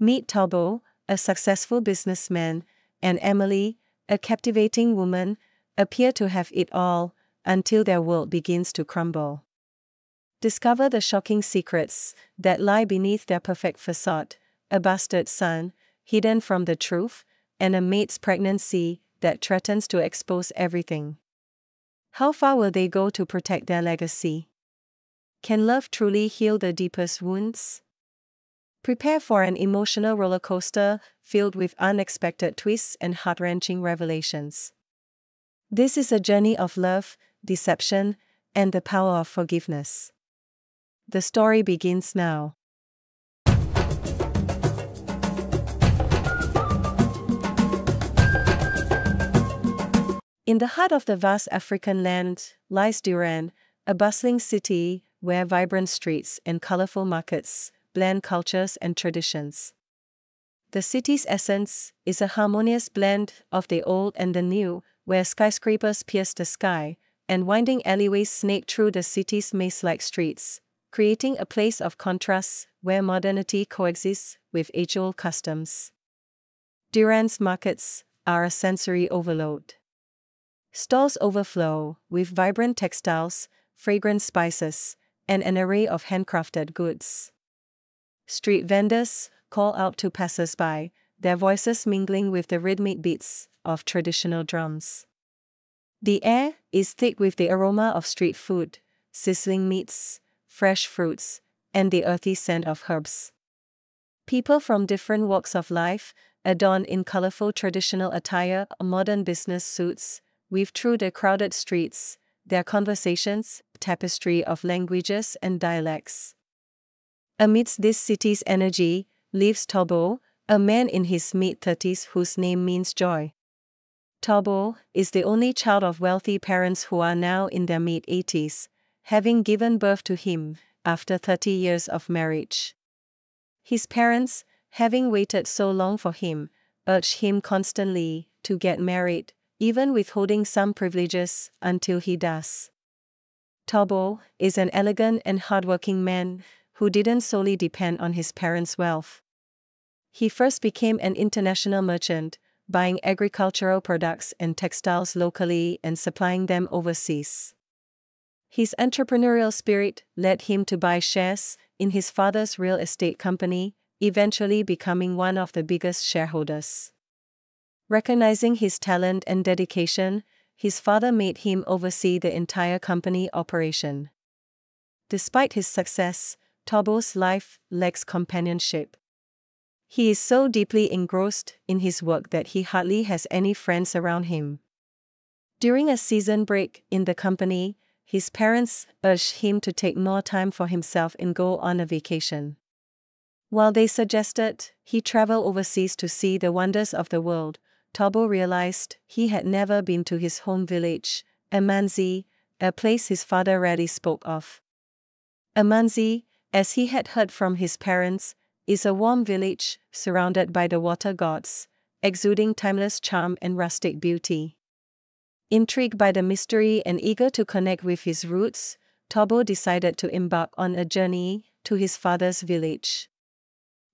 Meet Thabo, a successful businessman, and Emily, a captivating woman, appear to have it all, until their world begins to crumble. Discover the shocking secrets that lie beneath their perfect facade: a bastard son, hidden from the truth, and a maid's pregnancy that threatens to expose everything. How far will they go to protect their legacy? Can love truly heal the deepest wounds? Prepare for an emotional roller coaster filled with unexpected twists and heart-wrenching revelations. This is a journey of love, deception, and the power of forgiveness. The story begins now. In the heart of the vast African land lies Duran, a bustling city where vibrant streets and colorful markets blend cultures and traditions. The city's essence is a harmonious blend of the old and the new, where skyscrapers pierce the sky, and winding alleyways snake through the city's maze-like streets, creating a place of contrasts where modernity coexists with age-old customs. Duran's markets are a sensory overload. Stalls overflow with vibrant textiles, fragrant spices, and an array of handcrafted goods. Street vendors call out to passers-by, their voices mingling with the rhythmic beats of traditional drums. The air is thick with the aroma of street food, sizzling meats, fresh fruits, and the earthy scent of herbs. People from different walks of life, adorned in colorful traditional attire or modern business suits, weave through the crowded streets, their conversations, tapestry of languages and dialects. Amidst this city's energy lives Thabo, a man in his mid-30s whose name means joy. Thabo is the only child of wealthy parents who are now in their mid-80s, having given birth to him after 30 years of marriage. His parents, having waited so long for him, urge him constantly to get married, even withholding some privileges until he does. Thabo is an elegant and hardworking man who didn't solely depend on his parents' wealth. He first became an international merchant, buying agricultural products and textiles locally and supplying them overseas. His entrepreneurial spirit led him to buy shares in his father's real estate company, eventually becoming one of the biggest shareholders. Recognizing his talent and dedication, his father made him oversee the entire company operation. Despite his success, Thabo's life lacks companionship. He is so deeply engrossed in his work that he hardly has any friends around him. During a season break in the company, his parents urged him to take more time for himself and go on a vacation. While they suggested he travel overseas to see the wonders of the world, Thabo realized he had never been to his home village, Amanzi, a place his father rarely spoke of. Amanzi, as he had heard from his parents, is a warm village surrounded by the water gods, exuding timeless charm and rustic beauty. Intrigued by the mystery and eager to connect with his roots, Thabo decided to embark on a journey to his father's village.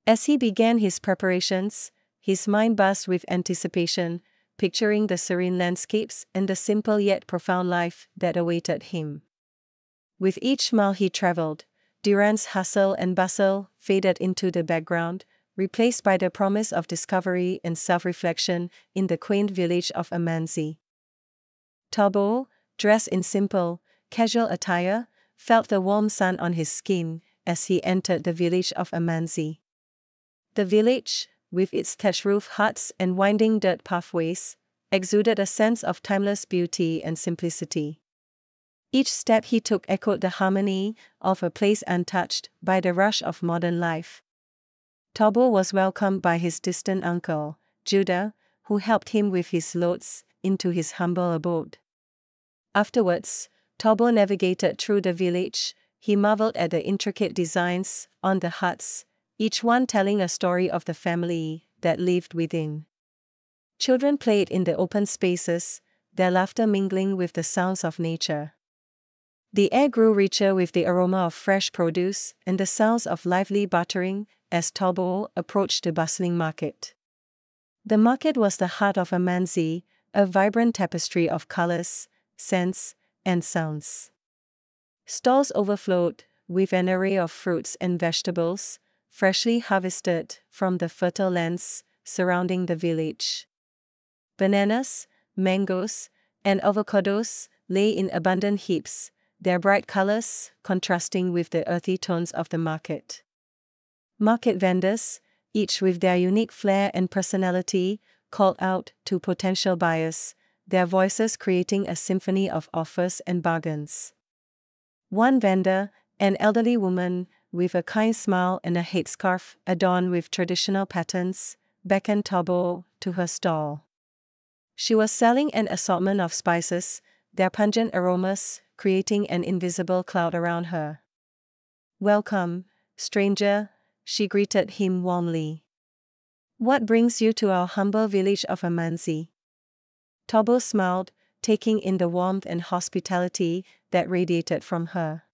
As he began his preparations, his mind buzzed with anticipation, picturing the serene landscapes and the simple yet profound life that awaited him. With each mile he traveled, Duran's hustle and bustle faded into the background, replaced by the promise of discovery and self-reflection in the quaint village of Amanzi. Thabo, dressed in simple, casual attire, felt the warm sun on his skin as he entered the village of Amanzi. The village, with its thatched roof huts and winding dirt pathways, exuded a sense of timeless beauty and simplicity. Each step he took echoed the harmony of a place untouched by the rush of modern life. Thabo was welcomed by his distant uncle, Judah, who helped him with his loads into his humble abode. Afterwards, Thabo navigated through the village. He marveled at the intricate designs on the huts, each one telling a story of the family that lived within. Children played in the open spaces, their laughter mingling with the sounds of nature. The air grew richer with the aroma of fresh produce and the sounds of lively bartering as Thabo approached the bustling market. The market was the heart of Amanzi, a vibrant tapestry of colors, scents, and sounds. Stalls overflowed with an array of fruits and vegetables, freshly harvested from the fertile lands surrounding the village. Bananas, mangoes, and avocados lay in abundant heaps, their bright colors contrasting with the earthy tones of the market. Market vendors, each with their unique flair and personality, called out to potential buyers, their voices creating a symphony of offers and bargains. One vendor, an elderly woman, with a kind smile and a headscarf adorned with traditional patterns, beckoned Thabo to her stall. She was selling an assortment of spices, their pungent aromas creating an invisible cloud around her. "Welcome, stranger," she greeted him warmly. "What brings you to our humble village of Amanzi?" Thabo smiled, taking in the warmth and hospitality that radiated from her.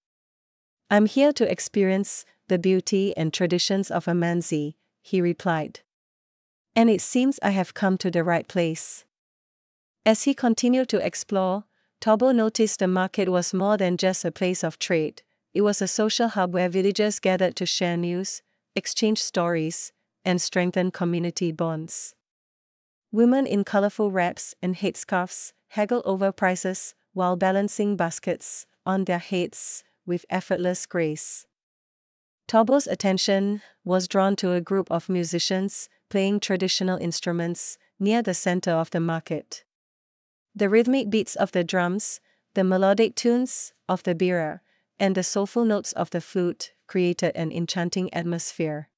"I'm here to experience the beauty and traditions of Amanzi," he replied. "And it seems I have come to the right place." As he continued to explore, Thabo noticed the market was more than just a place of trade. It was a social hub where villagers gathered to share news, exchange stories, and strengthen community bonds. Women in colorful wraps and headscarves haggled over prices while balancing baskets on their heads with effortless grace. Thabo's attention was drawn to a group of musicians playing traditional instruments near the center of the market. The rhythmic beats of the drums, the melodic tunes of the bira, and the soulful notes of the flute created an enchanting atmosphere.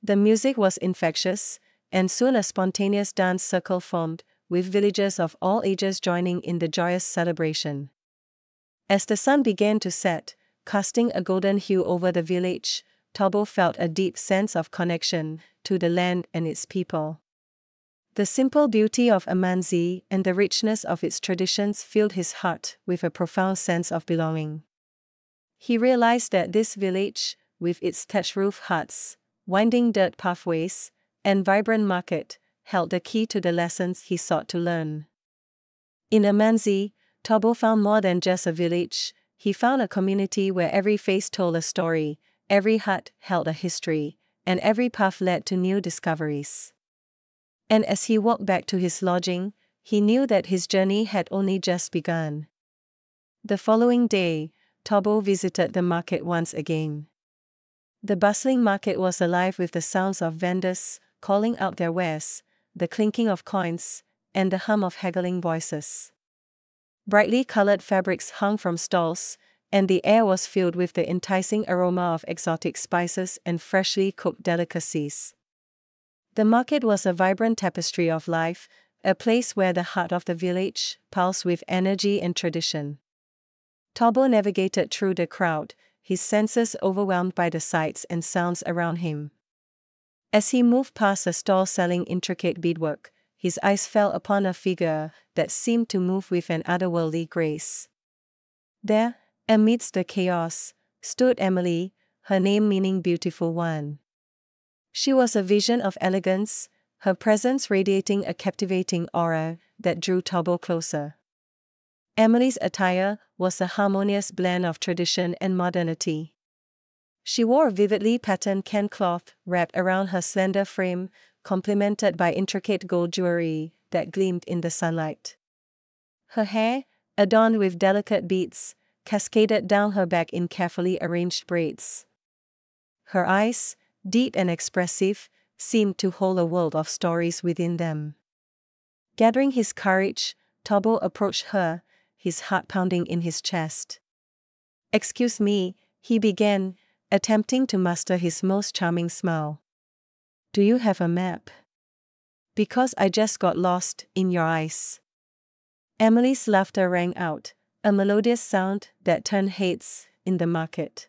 The music was infectious, and soon a spontaneous dance circle formed, with villagers of all ages joining in the joyous celebration. As the sun began to set, casting a golden hue over the village, Thabo felt a deep sense of connection to the land and its people. The simple beauty of Amanzi and the richness of its traditions filled his heart with a profound sense of belonging. He realized that this village, with its thatched roof huts, winding dirt pathways, and vibrant market, held the key to the lessons he sought to learn. In Amanzi, Thabo found more than just a village. He found a community where every face told a story, every hut held a history, and every path led to new discoveries. And as he walked back to his lodging, he knew that his journey had only just begun. The following day, Thabo visited the market once again. The bustling market was alive with the sounds of vendors calling out their wares, the clinking of coins, and the hum of haggling voices. Brightly colored fabrics hung from stalls, and the air was filled with the enticing aroma of exotic spices and freshly cooked delicacies. The market was a vibrant tapestry of life, a place where the heart of the village pulsed with energy and tradition. Thabo navigated through the crowd, his senses overwhelmed by the sights and sounds around him. As he moved past a stall selling intricate beadwork, his eyes fell upon a figure that seemed to move with an otherworldly grace. There, amidst the chaos, stood Emily, her name meaning beautiful one. She was a vision of elegance, her presence radiating a captivating aura that drew Thabo closer. Emily's attire was a harmonious blend of tradition and modernity. She wore a vividly patterned can cloth wrapped around her slender frame, complemented by intricate gold jewelry that gleamed in the sunlight. Her hair, adorned with delicate beads, cascaded down her back in carefully arranged braids. Her eyes, deep and expressive, seemed to hold a world of stories within them. Gathering his courage, Thabo approached her, his heart pounding in his chest. "Excuse me," he began, attempting to master his most charming smile. "Do you have a map? Because I just got lost in your eyes." Emily's laughter rang out, a melodious sound that turned heads in the market.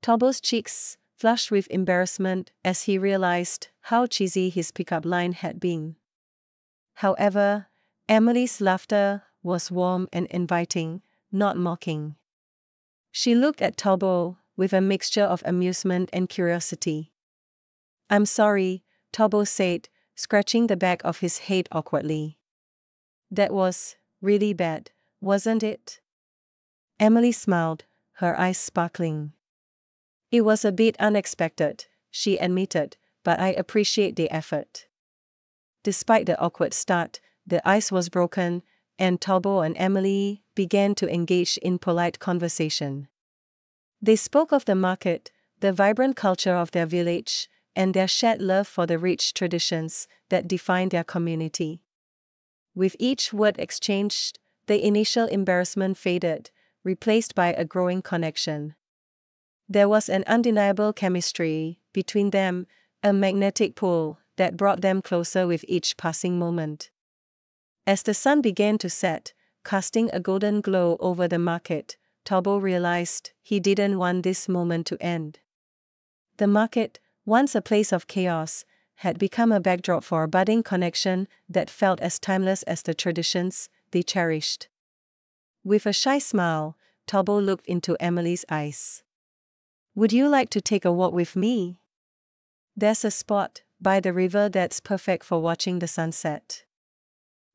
Thabo's cheeks flushed with embarrassment as he realized how cheesy his pickup line had been. However, Emily's laughter was warm and inviting, not mocking. She looked at Thabo with a mixture of amusement and curiosity. I'm sorry, Thabo said, scratching the back of his head awkwardly. That was really bad, wasn't it? Emily smiled, her eyes sparkling. It was a bit unexpected, she admitted, but I appreciate the effort. Despite the awkward start, the ice was broken, and Thabo and Emily began to engage in polite conversation. They spoke of the market, the vibrant culture of their village, and their shared love for the rich traditions that define their community. With each word exchanged, the initial embarrassment faded, replaced by a growing connection. There was an undeniable chemistry between them, a magnetic pull that brought them closer with each passing moment. As the sun began to set, casting a golden glow over the market, Thabo realized he didn't want this moment to end. The market, once a place of chaos, had become a backdrop for a budding connection that felt as timeless as the traditions they cherished. With a shy smile, Thabo looked into Emily's eyes. Would you like to take a walk with me? There's a spot by the river that's perfect for watching the sunset.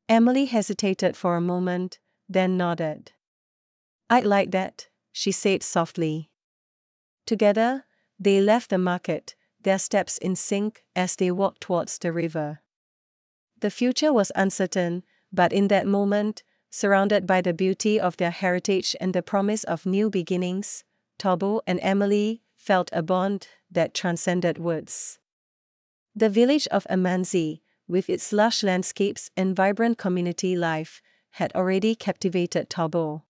Emily hesitated for a moment, then nodded. I'd like that, she said softly. Together, they left the market, their steps in sync as they walked towards the river. The future was uncertain, but in that moment, surrounded by the beauty of their heritage and the promise of new beginnings, Thabo and Emily felt a bond that transcended words. The village of Amanzi, with its lush landscapes and vibrant community life, had already captivated Thabo.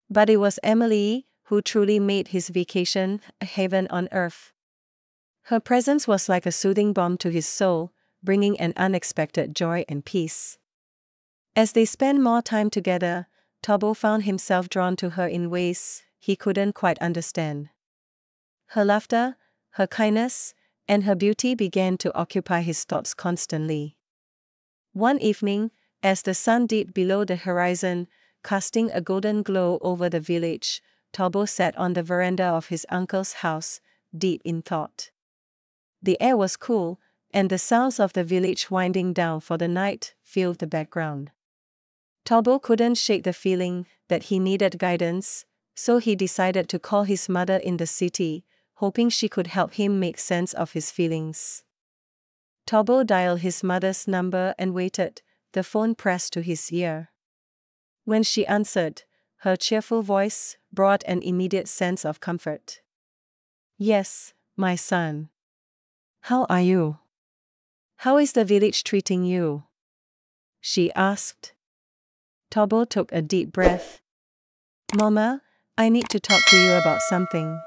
But it was Emily who truly made his vacation a haven on earth. Her presence was like a soothing balm to his soul, bringing an unexpected joy and peace. As they spent more time together, Thabo found himself drawn to her in ways he couldn't quite understand. Her laughter, her kindness, and her beauty began to occupy his thoughts constantly. One evening, as the sun dipped below the horizon, casting a golden glow over the village, Thabo sat on the veranda of his uncle's house, deep in thought. The air was cool, and the sounds of the village winding down for the night filled the background. Thabo couldn't shake the feeling that he needed guidance, so he decided to call his mother in the city, hoping she could help him make sense of his feelings. Thabo dialed his mother's number and waited, the phone pressed to his ear. When she answered, her cheerful voice brought an immediate sense of comfort. Yes, my son. How are you? How is the village treating you? She asked. Thabo took a deep breath. Mama, I need to talk to you about something.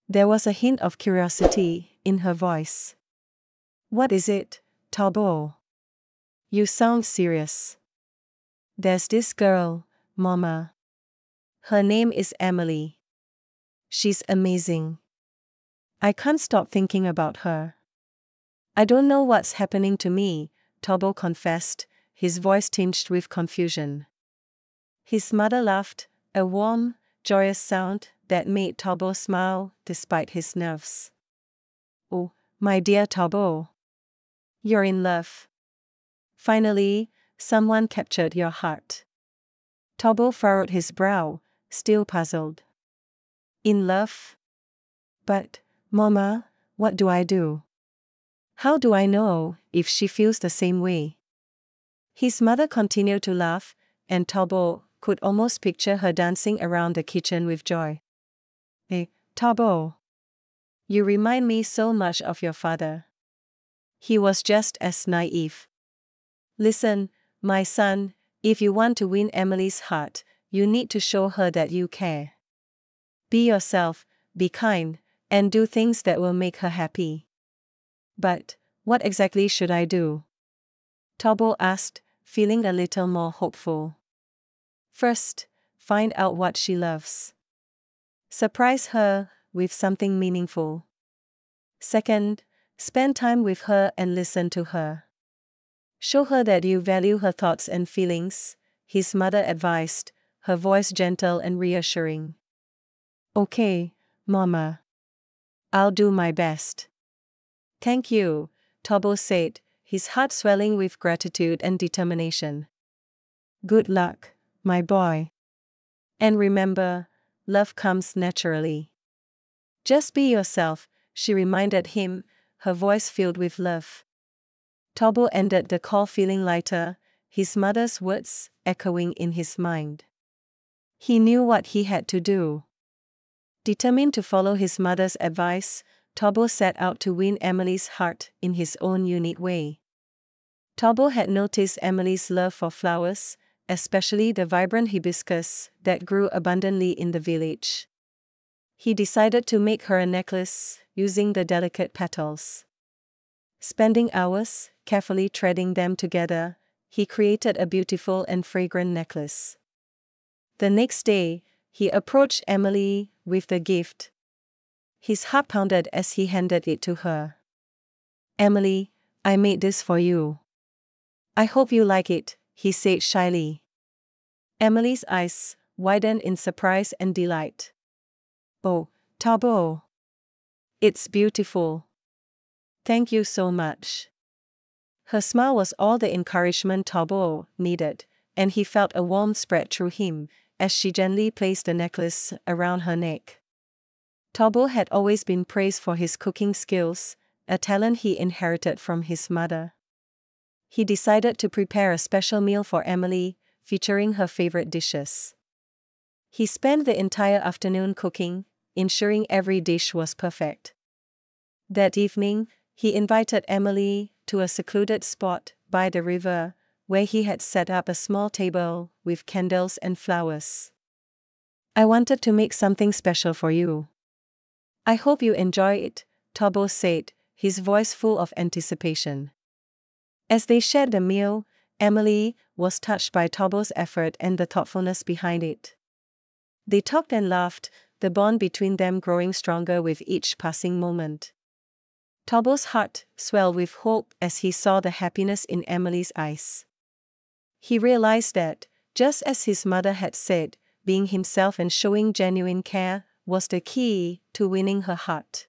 There was a hint of curiosity in her voice. What is it, Thabo? You sound serious. There's this girl, Mama. Her name is Emily. She's amazing. I can't stop thinking about her. I don't know what's happening to me, Thabo confessed, his voice tinged with confusion. His mother laughed, a warm, joyous sound that made Thabo smile despite his nerves. Oh, my dear Thabo. You're in love. Finally, someone captured your heart. Thabo furrowed his brow, still puzzled. In love? But, Mama, what do I do? How do I know if she feels the same way? His mother continued to laugh, and Thabo could almost picture her dancing around the kitchen with joy. Thabo. You remind me so much of your father. He was just as naive. Listen, my son, if you want to win Emily's heart, you need to show her that you care. Be yourself, be kind, and do things that will make her happy. But, what exactly should I do? Thabo asked, feeling a little more hopeful. First, find out what she loves. Surprise her with something meaningful. Second, spend time with her and listen to her. Show her that you value her thoughts and feelings, his mother advised, her voice gentle and reassuring. Okay, Mama. I'll do my best. Thank you, Thabo said, his heart swelling with gratitude and determination. Good luck, my boy. And remember, love comes naturally. Just be yourself, she reminded him, her voice filled with love. Thabo ended the call feeling lighter, his mother's words echoing in his mind. He knew what he had to do. Determined to follow his mother's advice, Thabo set out to win Emily's heart in his own unique way. Thabo had noticed Emily's love for flowers, especially the vibrant hibiscus that grew abundantly in the village. He decided to make her a necklace, using the delicate petals. Spending hours, carefully threading them together, he created a beautiful and fragrant necklace. The next day, he approached Emily with the gift. His heart pounded as he handed it to her. Emily, I made this for you. I hope you like it, he said shyly. Emily's eyes widened in surprise and delight. Oh, Thabo. It's beautiful. Thank you so much. Her smile was all the encouragement Thabo needed, and he felt a warmth spread through him as she gently placed the necklace around her neck. Thabo had always been praised for his cooking skills, a talent he inherited from his mother. He decided to prepare a special meal for Emily, featuring her favorite dishes. He spent the entire afternoon cooking, ensuring every dish was perfect. That evening, he invited Emily to a secluded spot by the river, where he had set up a small table with candles and flowers. I wanted to make something special for you. I hope you enjoy it, Thabo said, his voice full of anticipation. As they shared the meal, Emily was touched by Thabo's effort and the thoughtfulness behind it. They talked and laughed, the bond between them growing stronger with each passing moment. Thabo's heart swelled with hope as he saw the happiness in Emily's eyes. He realized that, just as his mother had said, being himself and showing genuine care was the key to winning her heart.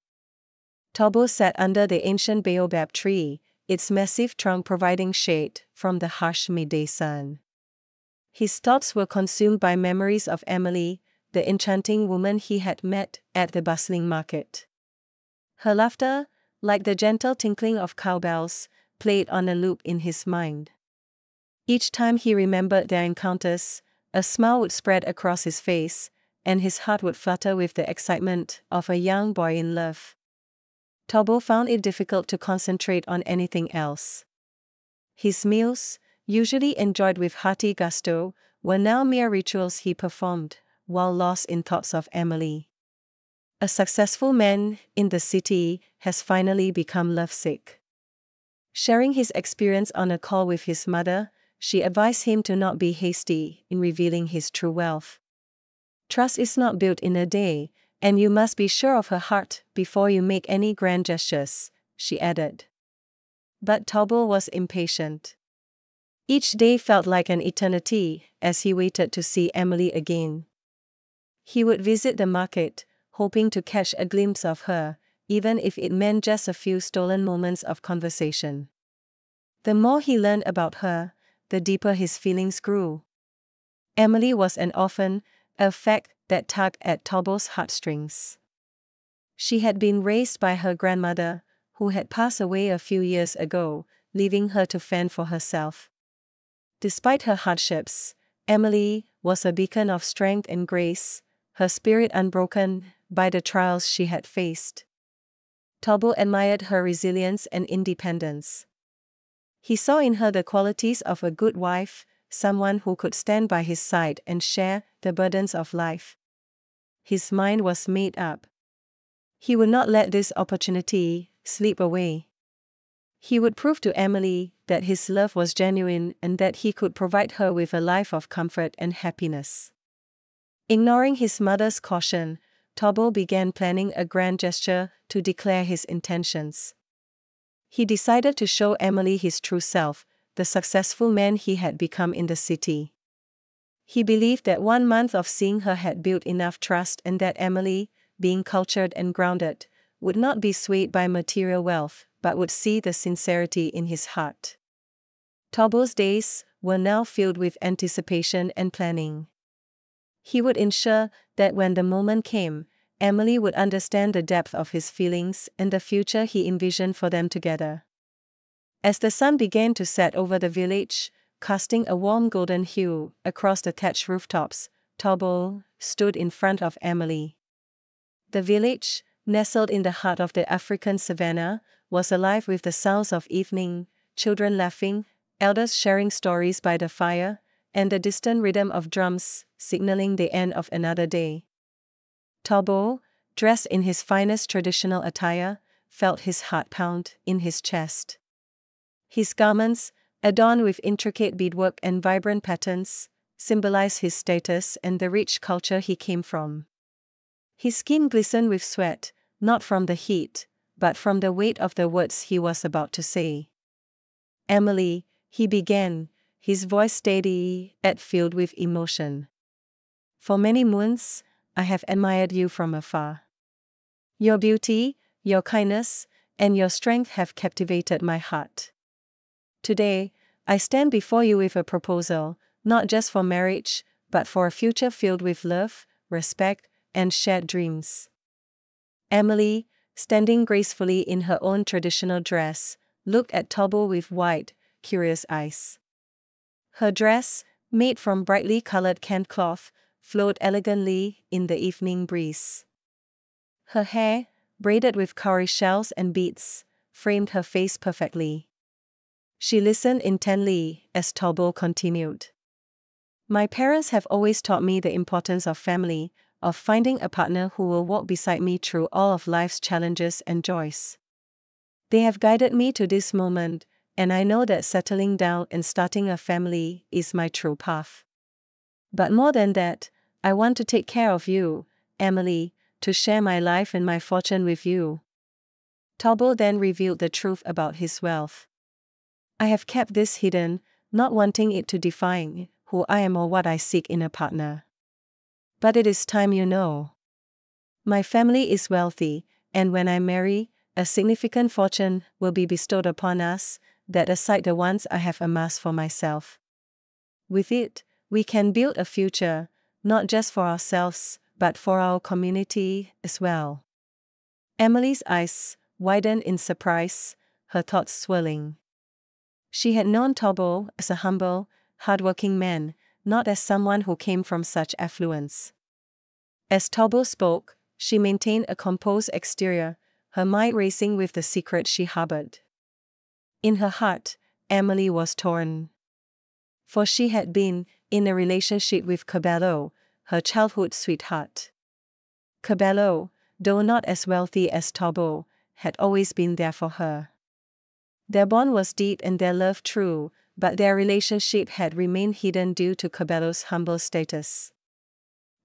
Thabo sat under the ancient baobab tree, its massive trunk providing shade from the harsh midday sun. His thoughts were consumed by memories of Emily, the enchanting woman he had met at the bustling market. Her laughter, like the gentle tinkling of cowbells, played on a loop in his mind. Each time he remembered their encounters, a smile would spread across his face, and his heart would flutter with the excitement of a young boy in love. Thabo found it difficult to concentrate on anything else. His meals, usually enjoyed with hearty gusto, were now mere rituals he performed, while lost in thoughts of Emily. A successful man in the city has finally become lovesick. Sharing his experience on a call with his mother, she advised him to not be hasty in revealing his true wealth. Trust is not built in a day, and you must be sure of her heart before you make any grand gestures, she added. But Thabo was impatient. Each day felt like an eternity as he waited to see Emily again. He would visit the market, hoping to catch a glimpse of her, even if it meant just a few stolen moments of conversation. The more he learned about her, the deeper his feelings grew. Emily was an orphan, a fact that tugged at Thabo's heartstrings. She had been raised by her grandmother, who had passed away a few years ago, leaving her to fend for herself. Despite her hardships, Emily was a beacon of strength and grace, her spirit unbroken by the trials she had faced. Thabo admired her resilience and independence. He saw in her the qualities of a good wife, someone who could stand by his side and share the burdens of life. His mind was made up. He would not let this opportunity slip away. He would prove to Emily that his love was genuine and that he could provide her with a life of comfort and happiness. Ignoring his mother's caution, Thabo began planning a grand gesture to declare his intentions. He decided to show Emily his true self, the successful man he had become in the city. He believed that 1 month of seeing her had built enough trust and that Emily, being cultured and grounded, would not be swayed by material wealth, but would see the sincerity in his heart. Thabo's days were now filled with anticipation and planning. He would ensure that when the moment came, Emily would understand the depth of his feelings and the future he envisioned for them together. As the sun began to set over the village, casting a warm golden hue across the thatched rooftops, Thabo stood in front of Emily. The village, nestled in the heart of the African savannah, was alive with the sounds of evening, children laughing, elders sharing stories by the fire, and the distant rhythm of drums, signaling the end of another day. Thabo, dressed in his finest traditional attire, felt his heart pound in his chest. His garments, adorned with intricate beadwork and vibrant patterns, symbolized his status and the rich culture he came from. His skin glistened with sweat, not from the heat, but from the weight of the words he was about to say. "Emily," he began, his voice steady yet filled with emotion. "For many moons, I have admired you from afar. Your beauty, your kindness, and your strength have captivated my heart. Today, I stand before you with a proposal, not just for marriage, but for a future filled with love, respect, and shared dreams." Emily, standing gracefully in her own traditional dress, looked at Thabo with wide, curious eyes. Her dress, made from brightly colored canned cloth, flowed elegantly in the evening breeze. Her hair, braided with cowrie shells and beads, framed her face perfectly. She listened intently as Thabo continued. "My parents have always taught me the importance of family, of finding a partner who will walk beside me through all of life's challenges and joys. They have guided me to this moment, and I know that settling down and starting a family is my true path. But more than that, I want to take care of you, Emily, to share my life and my fortune with you." Thabo then revealed the truth about his wealth. "I have kept this hidden, not wanting it to define who I am or what I seek in a partner. But it is time you know. My family is wealthy, and when I marry, a significant fortune will be bestowed upon us, that aside the ones I have amassed for myself. With it, we can build a future, not just for ourselves, but for our community as well." Emily's eyes widened in surprise, her thoughts swirling. She had known Thabo as a humble, hardworking man, not as someone who came from such affluence. As Thabo spoke, she maintained a composed exterior, her mind racing with the secret she harbored. In her heart, Emily was torn. For she had been in a relationship with Cabello, her childhood sweetheart. Cabello, though not as wealthy as Thabo, had always been there for her. Their bond was deep and their love true, but their relationship had remained hidden due to Cabello's humble status.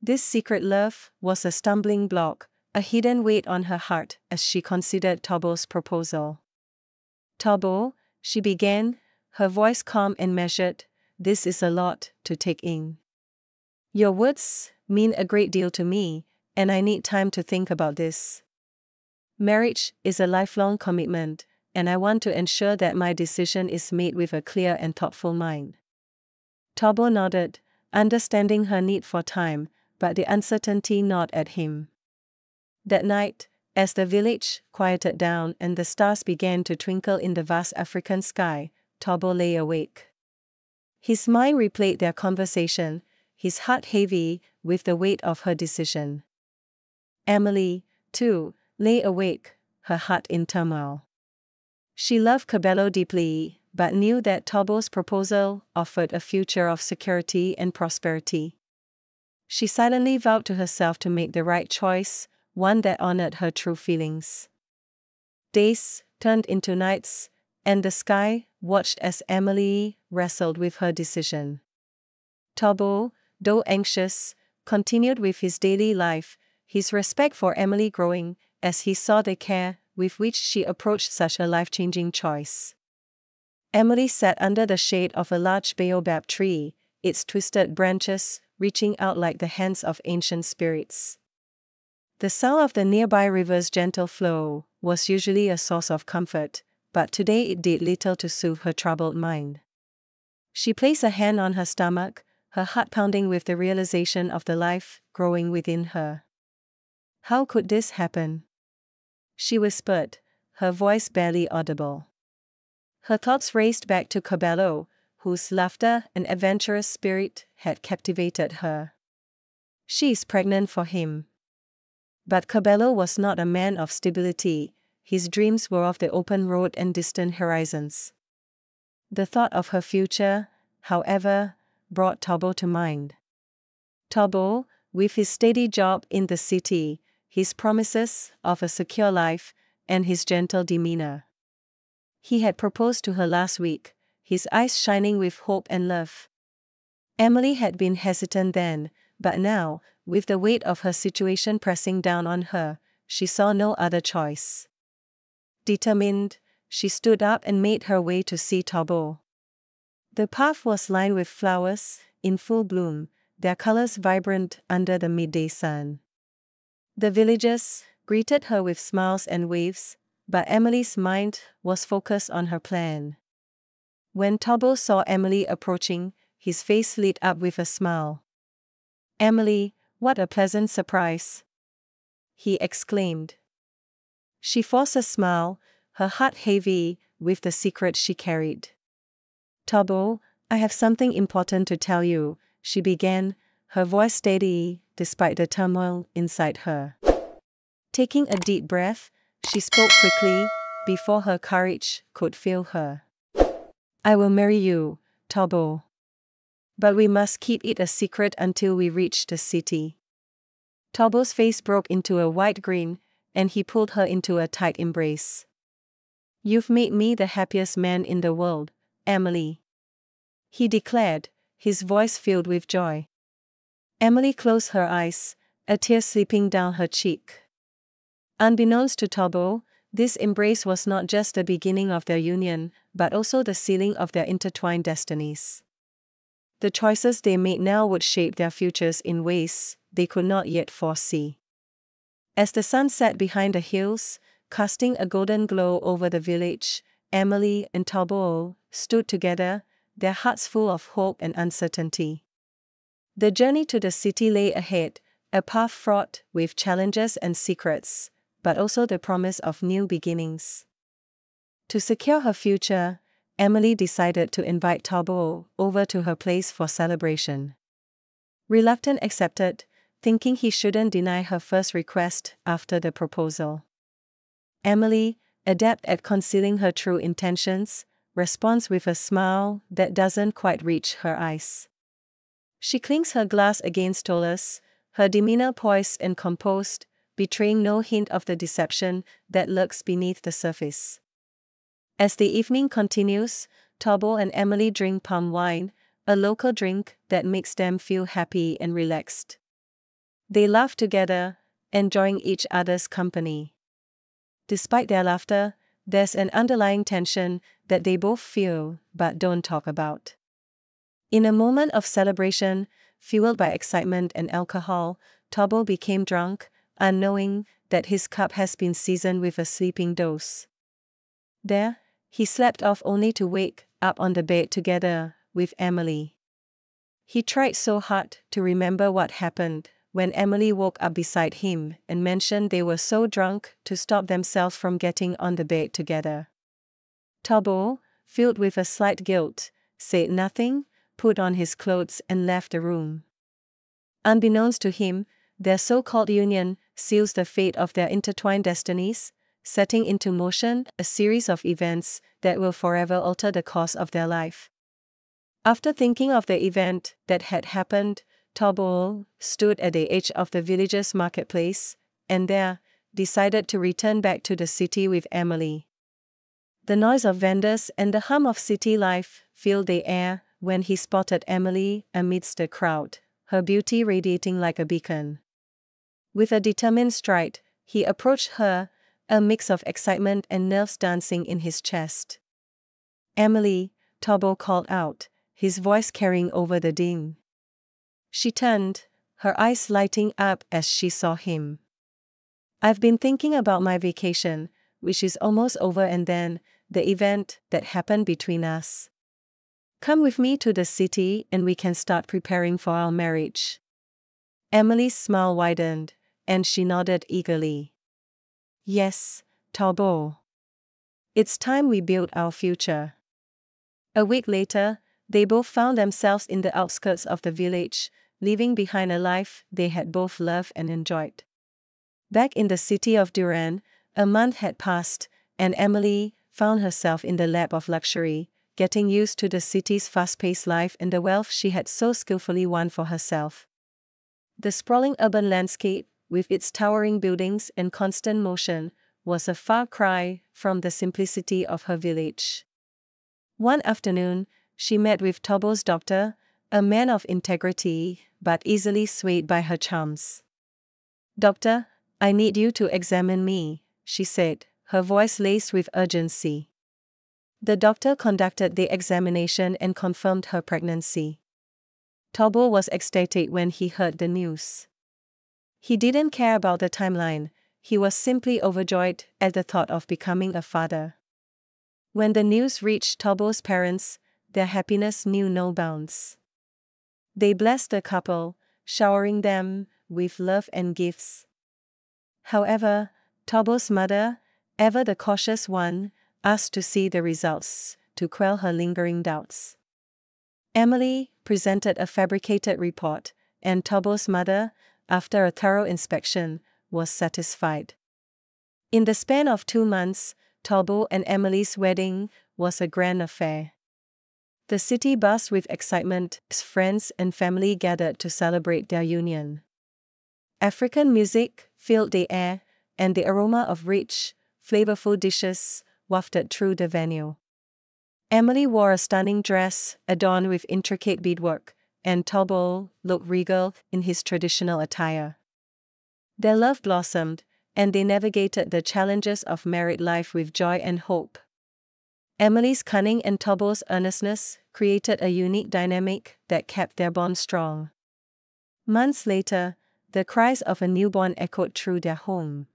This secret love was a stumbling block, a hidden weight on her heart as she considered Thabo's proposal. "Thabo," she began, her voice calm and measured, "this is a lot to take in. Your words mean a great deal to me, and I need time to think about this. Marriage is a lifelong commitment, and I want to ensure that my decision is made with a clear and thoughtful mind." Thabo nodded, understanding her need for time, but the uncertainty gnawed at him. That night, as the village quieted down and the stars began to twinkle in the vast African sky, Thabo lay awake. His mind replayed their conversation, his heart heavy with the weight of her decision. Emily, too, lay awake, her heart in turmoil. She loved Cabello deeply, but knew that Thabo's proposal offered a future of security and prosperity. She silently vowed to herself to make the right choice, one that honored her true feelings. Days turned into nights, and the sky watched as Emily wrestled with her decision. Thabo, though anxious, continued with his daily life, his respect for Emily growing as he saw the care with which she approached such a life-changing choice. Emily sat under the shade of a large baobab tree, its twisted branches reaching out like the hands of ancient spirits. The sound of the nearby river's gentle flow was usually a source of comfort, but today it did little to soothe her troubled mind. She placed a hand on her stomach, her heart pounding with the realization of the life growing within her. How could this happen? She whispered, her voice barely audible. Her thoughts raced back to Cabello, whose laughter and adventurous spirit had captivated her. She is pregnant for him. But Cabello was not a man of stability. His dreams were of the open road and distant horizons. The thought of her future, however, brought Thabo to mind. Thabo, with his steady job in the city, his promises of a secure life, and his gentle demeanor. He had proposed to her last week, his eyes shining with hope and love. Emily had been hesitant then, but now, with the weight of her situation pressing down on her, she saw no other choice. Determined, she stood up and made her way to see Thabo. The path was lined with flowers, in full bloom, their colors vibrant under the midday sun. The villagers greeted her with smiles and waves, but Emily's mind was focused on her plan. When Thabo saw Emily approaching, his face lit up with a smile. "Emily, what a pleasant surprise!" he exclaimed. She forced a smile, her heart heavy with the secret she carried. "Thabo, I have something important to tell you," she began, her voice steady despite the turmoil inside her. Taking a deep breath, she spoke quickly, before her courage could fail her. "I will marry you, Thabo. But we must keep it a secret until we reach the city." Thabo's face broke into a wide grin, and he pulled her into a tight embrace. "You've made me the happiest man in the world, Emily," he declared, his voice filled with joy. Emily closed her eyes, a tear slipping down her cheek. Unbeknownst to Thabo, this embrace was not just the beginning of their union, but also the sealing of their intertwined destinies. The choices they made now would shape their futures in ways they could not yet foresee. As the sun set behind the hills, casting a golden glow over the village, Emily and Thabo stood together, their hearts full of hope and uncertainty. The journey to the city lay ahead, a path fraught with challenges and secrets, but also the promise of new beginnings. To secure her future, Emily decided to invite Thabo over to her place for celebration. Reluctant accepted, thinking he shouldn't deny her first request after the proposal. Emily, adept at concealing her true intentions, responds with a smile that doesn't quite reach her eyes. She clings her glass against Tolas, her demeanor poised and composed, betraying no hint of the deception that lurks beneath the surface. As the evening continues, Thabo and Emily drink palm wine, a local drink that makes them feel happy and relaxed. They laugh together, enjoying each other's company. Despite their laughter, there's an underlying tension that they both feel but don't talk about. In a moment of celebration, fueled by excitement and alcohol, Thabo became drunk, unknowing that his cup has been seasoned with a sleeping dose. There, he slept off only to wake up on the bed together with Emily. He tried so hard to remember what happened when Emily woke up beside him and mentioned they were so drunk to stop themselves from getting on the bed together. Thabo, filled with a slight guilt, said nothing, put on his clothes and left the room. Unbeknownst to him, their so-called union seals the fate of their intertwined destinies, setting into motion a series of events that will forever alter the course of their life. After thinking of the event that had happened, Thabo stood at the edge of the village's marketplace, and there, decided to return back to the city with Emily. The noise of vendors and the hum of city life filled the air when he spotted Emily amidst the crowd, her beauty radiating like a beacon. With a determined stride, he approached her, a mix of excitement and nerves dancing in his chest. "Emily," Thabo called out, his voice carrying over the din. She turned, her eyes lighting up as she saw him. I've been thinking about my vacation, which is almost over, and then the event that happened between us. Come with me to the city and we can start preparing for our marriage. Emily's smile widened, and she nodded eagerly. Yes, Thabo. It's time we built our future. A week later, they both found themselves in the outskirts of the village, leaving behind a life they had both loved and enjoyed. Back in the city of Duran, a month had passed, and Emily found herself in the lap of luxury, getting used to the city's fast-paced life and the wealth she had so skillfully won for herself. The sprawling urban landscape, with its towering buildings and constant motion, was a far cry from the simplicity of her village. One afternoon, she met with Thabo's doctor, a man of integrity, but easily swayed by her charms. "Doctor, I need you to examine me," she said, her voice laced with urgency. The doctor conducted the examination and confirmed her pregnancy. Thabo was ecstatic when he heard the news. He didn't care about the timeline, he was simply overjoyed at the thought of becoming a father. When the news reached Thabo's parents, their happiness knew no bounds. They blessed the couple, showering them with love and gifts. However, Thabo's mother, ever the cautious one, asked to see the results, to quell her lingering doubts. Emily presented a fabricated report, and Thabo's mother, after a thorough inspection, was satisfied. In the span of 2 months, Thabo and Emily's wedding was a grand affair. The city buzzed with excitement as friends and family gathered to celebrate their union. African music filled the air, and the aroma of rich, flavorful dishes wafted through the venue. Emily wore a stunning dress adorned with intricate beadwork, and Thabo looked regal in his traditional attire. Their love blossomed, and they navigated the challenges of married life with joy and hope. Emily's cunning and Thabo's earnestness created a unique dynamic that kept their bond strong. Months later, the cries of a newborn echoed through their home.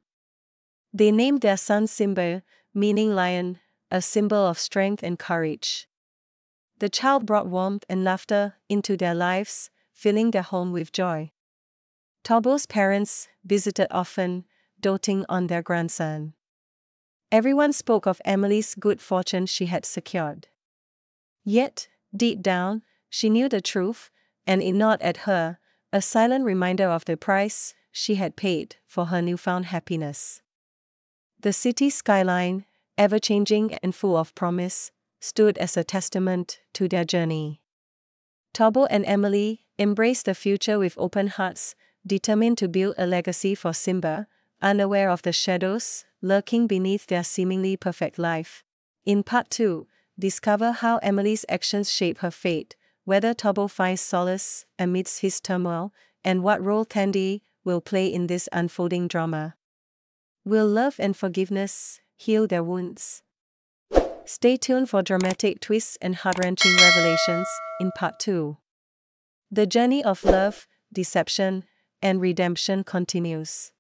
They named their son Simba, meaning lion, a symbol of strength and courage. The child brought warmth and laughter into their lives, filling their home with joy. Thabo's parents visited often, doting on their grandson. Everyone spoke of Emily's good fortune she had secured. Yet, deep down, she knew the truth, and it gnawed at her, a silent reminder of the price she had paid for her newfound happiness. The city skyline, ever-changing and full of promise, stood as a testament to their journey. Thabo and Emily embraced the future with open hearts, determined to build a legacy for Simba, unaware of the shadows lurking beneath their seemingly perfect life. In Part 2, discover how Emily's actions shape her fate, whether Thabo finds solace amidst his turmoil, and what role Thandi will play in this unfolding drama. Will love and forgiveness heal their wounds? Stay tuned for dramatic twists and heart-wrenching revelations in Part 2. The journey of love, deception, and redemption continues.